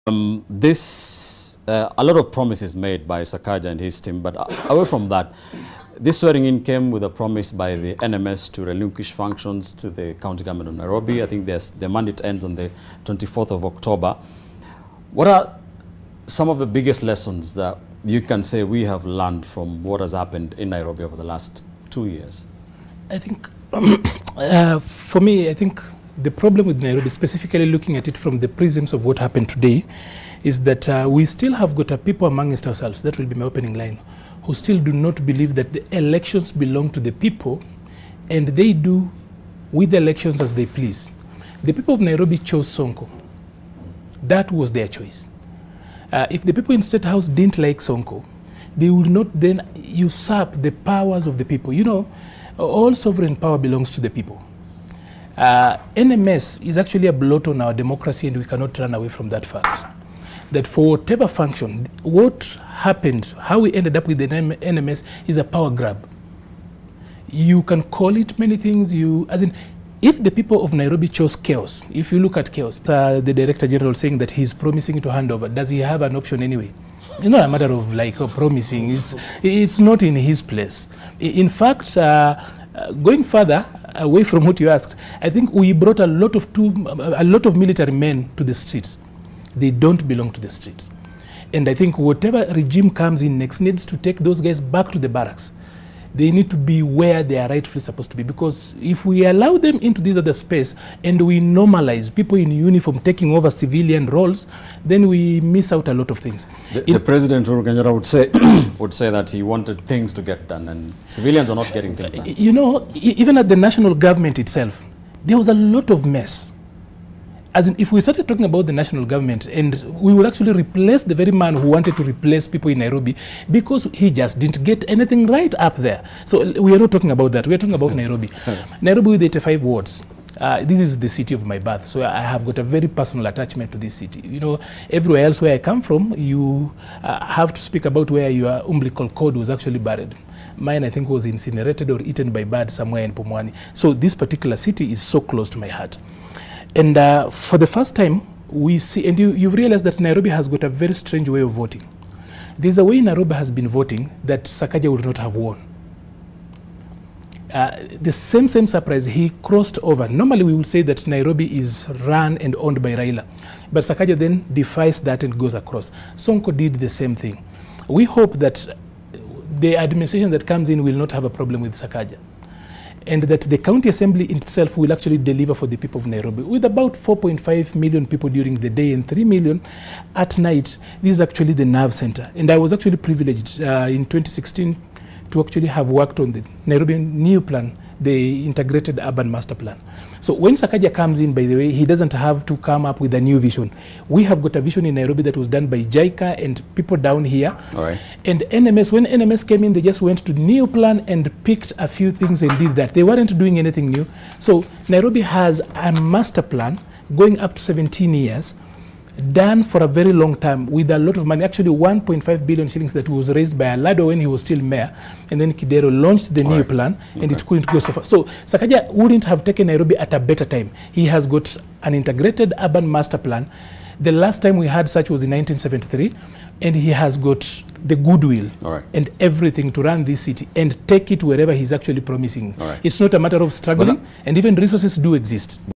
A lot of promises made by Sakaja and his team, but away from that, this swearing in came with a promise by the NMS to relinquish functions to the county government of Nairobi. I think their mandate ends on the 24th of October. What are some of the biggest lessons that you can say we have learned from what has happened in Nairobi over the last 2 years? I think, for me, I think the problem with Nairobi, specifically looking at it from the prisms of what happened today, is that we still have got a people amongst ourselves, that will be my opening line, who still do not believe that the elections belong to the people and they do with the elections as they please. The people of Nairobi chose Sonko. That was their choice. If the people in State House didn't like Sonko, they would not then usurp the powers of the people. You know, all sovereign power belongs to the people. NMS is actually a blot on our democracy, and we cannot run away from that fact. That for whatever function, what happened, how we ended up with the NMS is a power grab. You can call it many things. As in, if the people of Nairobi chose chaos, if you look at chaos, the Director General saying that he's promising to hand over, does he have an option anyway? It's not a matter of like promising. It's not in his place. In fact, going further away from what you asked, I think we brought a lot of military men to the streets. They don't belong to the streets. And I think whatever regime comes in next needs to take those guys back to the barracks. They need to be where they are rightfully supposed to be, because if we allow them into this other space and we normalize people in uniform taking over civilian roles, then we miss out a lot of things. The President would say that he wanted things to get done and civilians are not getting things done. You know, even at the national government itself, there was a lot of mess. As in, if we started talking about the national government, and we would actually replace the very man who wanted to replace people in Nairobi because he just didn't get anything right up there. So we are not talking about that. We are talking about Nairobi. Nairobi with 85 wards. This is the city of my birth, so I have got a very personal attachment to this city. You know, everywhere else where I come from, you have to speak about where your umbilical cord was actually buried. Mine, I think, was incinerated or eaten by birds somewhere in Pumwani. So this particular city is so close to my heart. And for the first time, we see, and you've realized that Nairobi has got a very strange way of voting. There's a way Nairobi has been voting that Sakaja would not have won. The same surprise, he crossed over. Normally we would say that Nairobi is run and owned by Raila, but Sakaja then defies that and goes across. Sonko did the same thing. We hope that the administration that comes in will not have a problem with Sakaja, and that the county assembly itself will actually deliver for the people of Nairobi. With about 4.5 million people during the day and 3 million at night, this is actually the nerve center. And I was actually privileged in 2016 to actually have worked on the Nairobi new plan, the integrated urban master plan. So when Sakaja comes in, by the way, he doesn't have to come up with a new vision. We have got a vision in Nairobi that was done by JICA and people down here. All right. And NMS, when NMS came in, they just went to the new plan and picked a few things and did that. They weren't doing anything new. So Nairobi has a master plan going up to 17 years, done for a very long time with a lot of money, actually 1.5 billion shillings that was raised by Alado when he was still mayor, and then Kidero launched the new plan, and it couldn't go so far. So Sakaja wouldn't have taken Nairobi at a better time. He has got an integrated urban master plan. The last time we had such was in 1973, and he has got the goodwill and everything to run this city and take it wherever he's actually promising. It's not a matter of struggling, and even resources do exist.